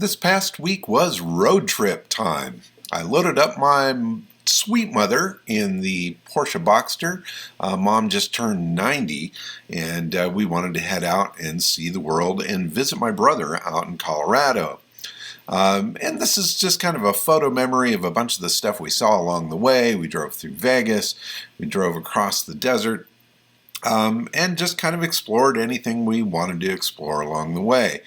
This past week was road trip time. I loaded up my sweet mother in the Porsche Boxster. Mom just turned 90, and we wanted to head out and see the world and visit my brother out in Colorado. And this is just kind of a photo memory of a bunch of the stuff we saw along the way. We drove through Vegas, we drove across the desert, and just kind of explored anything we wanted to explore along the way.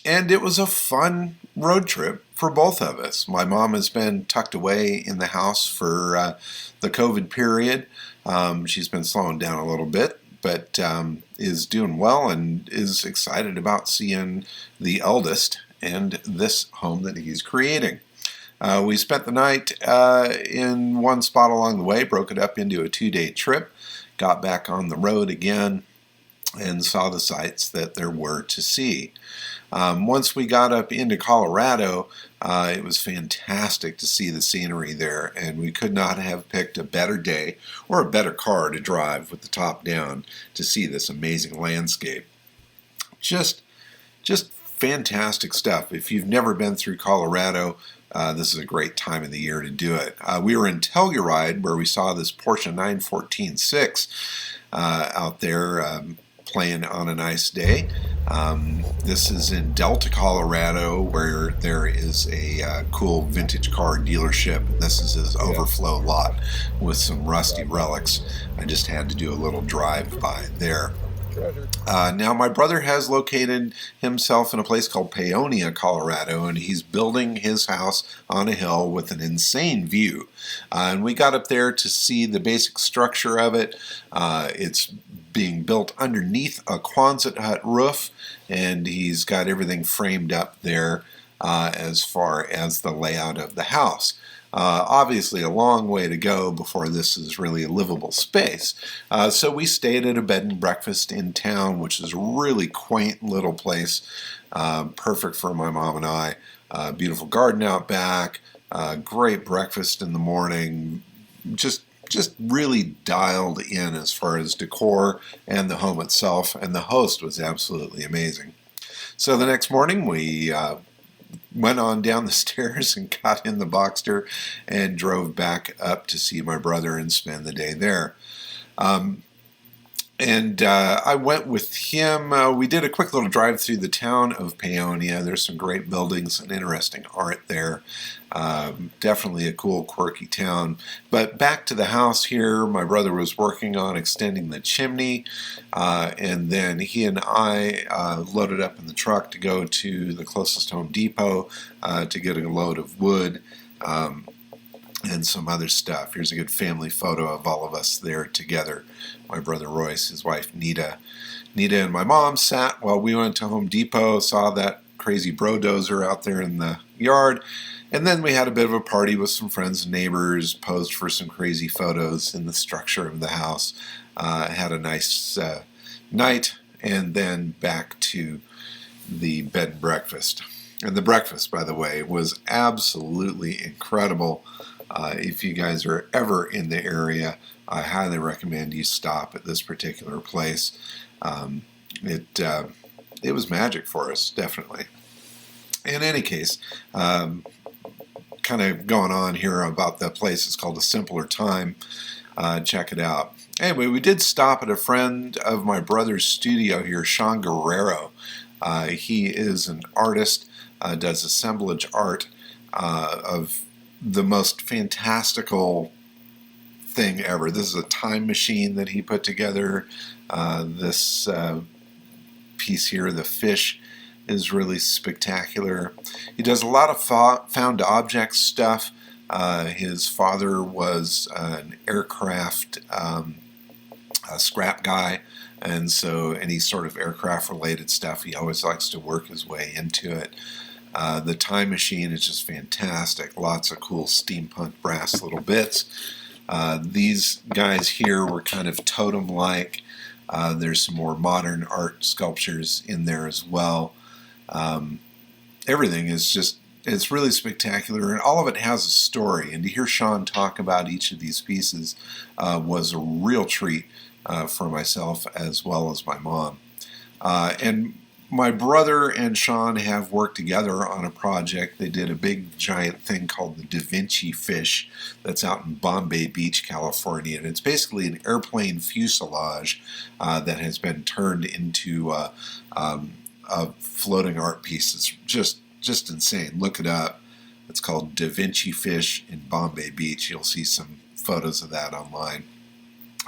And it was a fun road trip for both of us. My mom has been tucked away in the house for the COVID period. She's been slowing down a little bit, but is doing well and is excited about seeing the eldest and this home that he's creating. We spent the night in one spot along the way, broke it up into a 2-day trip, got back on the road again, and saw the sights that there were to see. Once we got up into Colorado, it was fantastic to see the scenery there, and we could not have picked a better day or a better car to drive with the top down to see this amazing landscape. Just fantastic stuff. If you've never been through Colorado, this is a great time of the year to do it. We were in Telluride, where we saw this Porsche 914-6 out there playing on a nice day. This is in Delta, Colorado, where there is a cool vintage car dealership. This is his overflow lot with some rusty relics. I just had to do a little drive by there. Now, my brother has located himself in a place called Paonia, Colorado, and he's building his house on a hill with an insane view. And we got up there to see the basic structure of it. It's being built underneath a Quonset hut roof, and he's got everything framed up there as far as the layout of the house. Obviously a long way to go before this is really a livable space. So we stayed at a bed and breakfast in town, which is a really quaint little place, perfect for my mom and I. Beautiful garden out back, great breakfast in the morning, just really dialed in as far as decor and the home itself, and the host was absolutely amazing. So the next morning we went on down the stairs and got in the Boxster and drove back up to see my brother and spend the day there. I went with him. We did a quick little drive through the town of Paonia. There's some great buildings and interesting art there. Definitely a cool, quirky town. But back to the house here, my brother was working on extending the chimney, and then he and I loaded up in the truck to go to the closest Home Depot to get a load of wood and some other stuff. Here's a good family photo of all of us there together. My brother Royce, his wife Nita. Nita and my mom sat while we went to Home Depot, saw that crazy brodozer out there in the yard, and then we had a bit of a party with some friends and neighbors, posed for some crazy photos in the structure of the house, had a nice night, and then back to the bed and breakfast. And the breakfast, by the way, was absolutely incredible. If you guys are ever in the area, I highly recommend you stop at this particular place. It was magic for us, definitely. In any case, kind of going on here about the place. It's called A Simpler Time. Check it out. Anyway, we did stop at a friend of my brother's studio here, Sean Guerrero. He is an artist, does assemblage art of the most fantastical thing ever. This is a time machine that he put together. This piece here, the fish, is really spectacular. He does a lot of found object stuff. His father was an aircraft scrap guy, and so any sort of aircraft related stuff, he always likes to work his way into it. The time machine is just fantastic. Lots of cool steampunk brass little bits. These guys here were kind of totem-like. There's some more modern art sculptures in there as well. Everything is just, it's really spectacular, and all of it has a story. And to hear Sean talk about each of these pieces was a real treat for myself as well as my mom. And my brother and Sean have worked together on a project. They did a big giant thing called the Da Vinci fish that's out in Bombay Beach, California. And it's basically an airplane fuselage that has been turned into a floating art piece. It's just insane. Look it up. It's called Da Vinci fish in Bombay Beach. You'll see some photos of that online.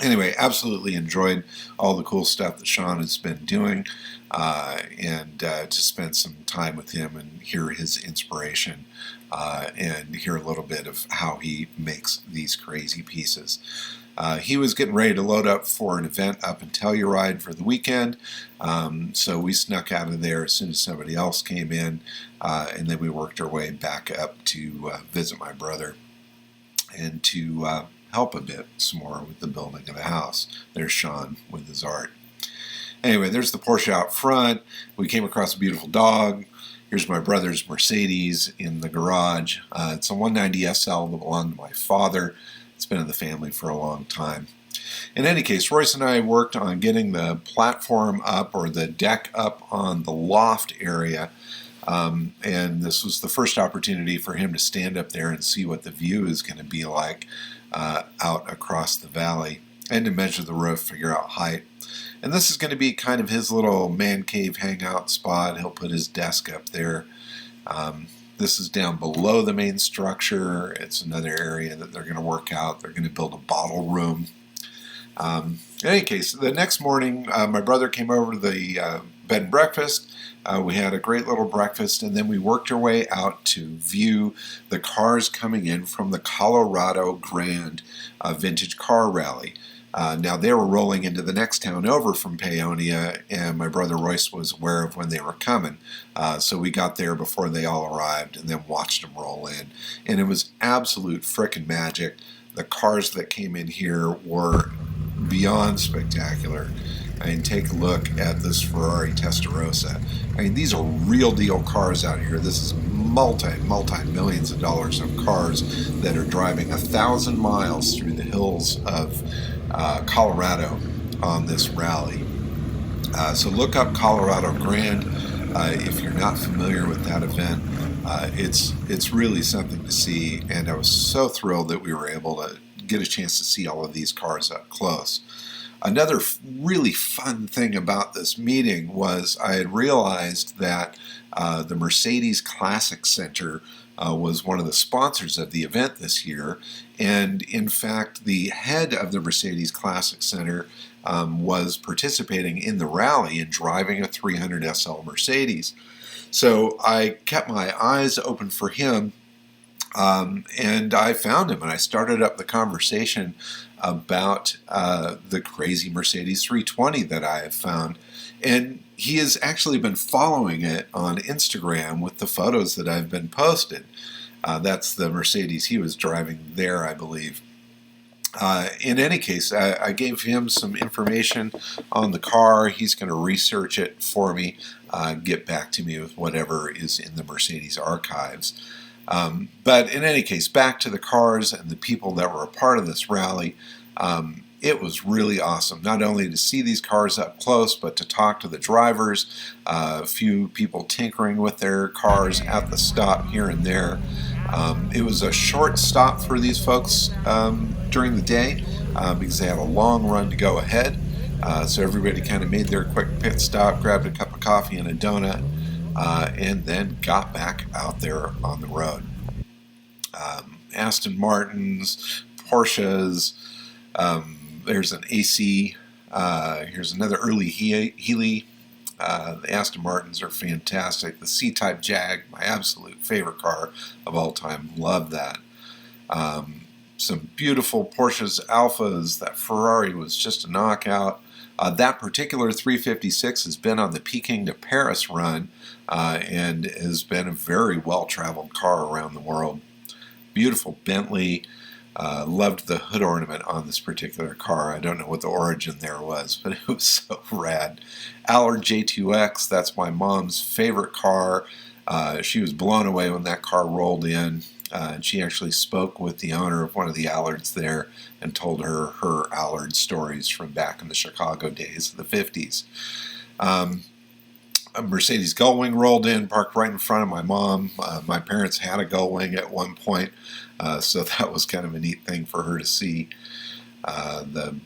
Anyway, absolutely enjoyed all the cool stuff that Sean has been doing, and to spend some time with him and hear his inspiration and hear a little bit of how he makes these crazy pieces. He was getting ready to load up for an event up in Telluride for the weekend, so we snuck out of there as soon as somebody else came in, and then we worked our way back up to visit my brother and to help a bit some more with the building of the house. There's Sean with his art. Anyway, there's the Porsche out front. We came across a beautiful dog. Here's my brother's Mercedes in the garage. It's a 190 SL that belonged to my father. It's been in the family for a long time. In any case, Royce and I worked on getting the platform up, or the deck up, on the loft area. And this was the first opportunity for him to stand up there and see what the view is going to be like out across the valley, and to measure the roof, figure out height. And this is going to be kind of his little man cave hangout spot. He'll put his desk up there. This is down below the main structure. It's another area that they're going to work out. They're going to build a bottle room. In any case, the next morning, my brother came over to the bed and breakfast. We had a great little breakfast, and then we worked our way out to view the cars coming in from the Colorado Grand Vintage Car Rally. Now, they were rolling into the next town over from Paonia, and my brother Royce was aware of when they were coming. So we got there before they all arrived and then watched them roll in. And it was absolute frickin' magic. The cars that came in here were beyond spectacular. I mean, take a look at this Ferrari Testarossa. I mean, these are real deal cars out here. This is multi-millions of dollars of cars that are driving 1,000 miles through the hills of Colorado on this rally. So look up Colorado Grand if you're not familiar with that event. It's really something to see, and I was so thrilled that we were able to get a chance to see all of these cars up close. Another really fun thing about this meeting was I had realized that the Mercedes Classic Center was one of the sponsors of the event this year, and in fact the head of the Mercedes Classic Center was participating in the rally and driving a 300 SL Mercedes. So I kept my eyes open for him, and I found him, and I started up the conversation about the crazy Mercedes 320 that I have found. And he has actually been following it on Instagram with the photos that I've been posted. That's the Mercedes he was driving there, I believe. In any case, I gave him some information on the car. He's going to research it for me, get back to me with whatever is in the Mercedes archives. But in any case, back to the cars and the people that were a part of this rally. It was really awesome, not only to see these cars up close, but to talk to the drivers, a few people tinkering with their cars at the stop here and there. It was a short stop for these folks during the day because they had a long run to go ahead. So everybody kind of made their quick pit stop, grabbed a cup of coffee and a donut, and then got back out there on the road. Aston Martins, Porsches, there's an AC, here's another early Healy. The Aston Martins are fantastic. The C-Type Jag, my absolute favorite car of all time. Love that. Some beautiful Porsches Alphas. That Ferrari was just a knockout. That particular 356 has been on the Peking to Paris run and has been a very well-traveled car around the world. Beautiful Bentley. Loved the hood ornament on this particular car. I don't know what the origin there was, but it was so rad. Allard J2X, that's my mom's favorite car. She was blown away when that car rolled in. And she actually spoke with the owner of one of the Allards there and told her Allard stories from back in the Chicago days of the 50s. a Mercedes Gullwing rolled in, parked right in front of my mom. My parents had a Gullwing at one point, so that was kind of a neat thing for her to see. The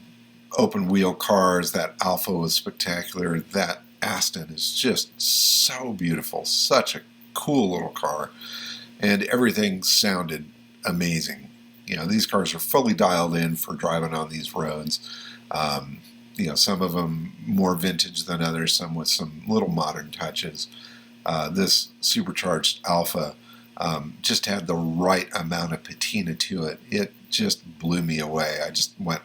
open wheel cars, that Alfa was spectacular. That Aston is just so beautiful, such a cool little car, and everything sounded amazing. These cars are fully dialed in for driving on these roads. Some of them more vintage than others, some with some little modern touches. This supercharged Alfa just had the right amount of patina to it. It just blew me away. I just went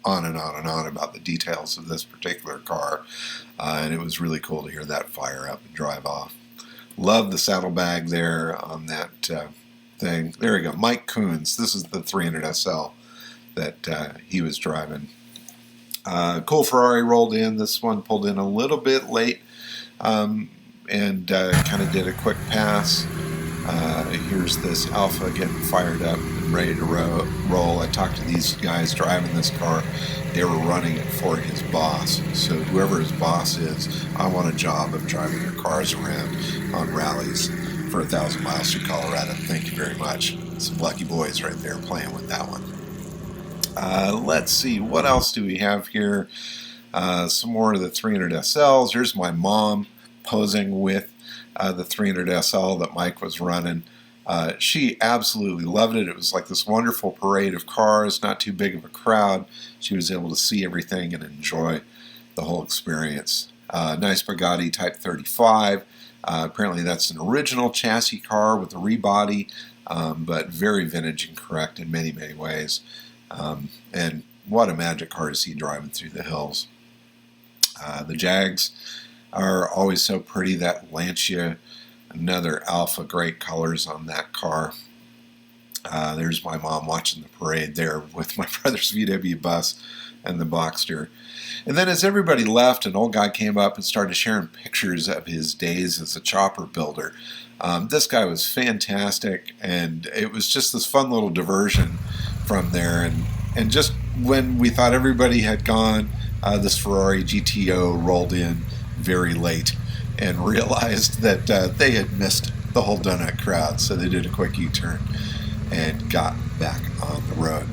on and on and on about the details of this particular car, and it was really cool to hear that fire up and drive off. Love the saddlebag there on that thing. There we go, Mike Coons. This is the 300 SL that he was driving. Cool Ferrari rolled in. This one pulled in a little bit late and kind of did a quick pass. Here's this Alfa getting fired up and ready to roll. I talked to these guys driving this car. They were running it for his boss. So whoever his boss is, I want a job of driving your cars around on rallies for 1,000 miles through Colorado. Thank you very much. Some lucky boys right there playing with that one. Let's see, what else do we have here? Some more of the 300 SLs. Here's my mom posing with the 300 SL that Mike was running. She absolutely loved it. It was like this wonderful parade of cars, not too big of a crowd. She was able to see everything and enjoy the whole experience. Nice Bugatti Type 35. Apparently that's an original chassis car with a rebody, but very vintage and correct in many, many ways. And what a magic car to see driving through the hills. The Jags are always so pretty. That Lancia, another Alfa, great colors on that car. There's my mom watching the parade there with my brother's VW bus and the Boxster. And then as everybody left, an old guy came up and started sharing pictures of his days as a chopper builder. This guy was fantastic, and it was just this fun little diversion from there. And just when we thought everybody had gone, this Ferrari GTO rolled in very late and realized that they had missed the whole donut crowd, so they did a quick U-turn and got back on the road.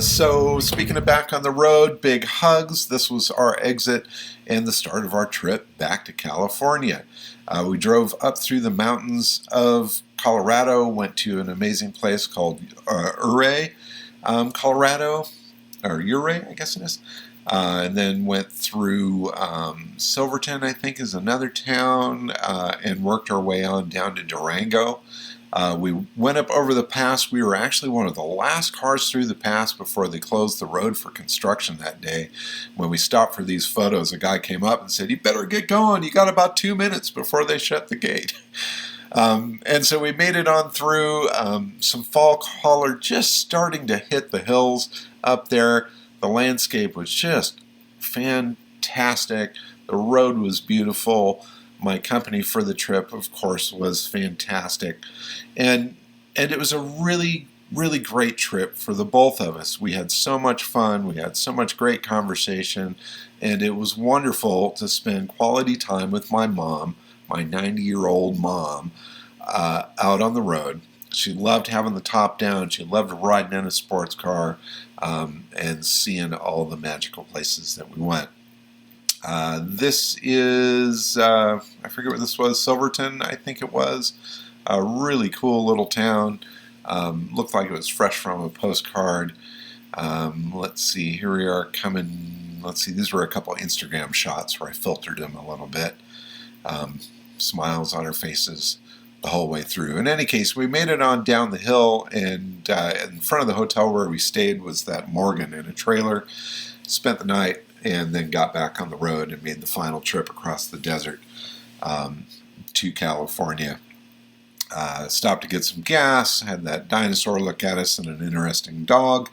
So speaking of back on the road, big hugs. This was our exit and the start of our trip back to California. We drove up through the mountains of Colorado, went to an amazing place called Ouray, Colorado, or Ouray, I guess it is. And then went through Silverton, I think is another town, and worked our way on down to Durango. We went up over the pass. We were actually one of the last cars through the pass before they closed the road for construction that day. When we stopped for these photos, a guy came up and said, "You better get going. You got about 2 minutes before they shut the gate." And so we made it on through. Some fall color just starting to hit the hills up there. The landscape was just fantastic. The road was beautiful. My company for the trip, of course, was fantastic. And it was a really, really great trip for the both of us. We had so much fun. We had so much great conversation. And it was wonderful to spend quality time with my mom, my 90-year-old mom, out on the road. She loved having the top down. She loved riding in a sports car and seeing all the magical places that we went. This is, I forget what this was, Silverton, I think it was. A really cool little town. Looked like it was fresh from a postcard. Let's see, here we are coming. Let's see, these were a couple Instagram shots where I filtered them a little bit. Smiles on our faces the whole way through. In any case, we made it on down the hill, and in front of the hotel where we stayed was that Morgan in a trailer. Spent the night and then got back on the road and made the final trip across the desert to California. Stopped to get some gas, had that dinosaur look at us and an interesting dog.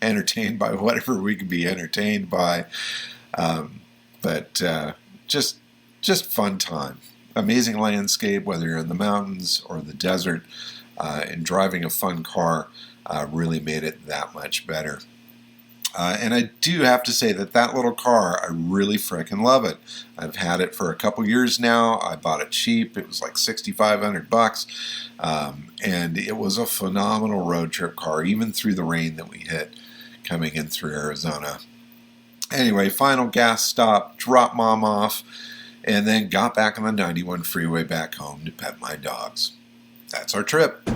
Entertained by whatever we could be entertained by. But just fun time. Amazing landscape, whether you're in the mountains or the desert, and driving a fun car really made it that much better. And I do have to say that little car, I really frickin' love it. I've had it for a couple years now. I bought it cheap. It was like $6,500. And it was a phenomenal road trip car, even through the rain that we hit coming in through Arizona. Anyway, final gas stop, dropped Mom off, and then got back on the 91 freeway back home to pet my dogs. That's our trip.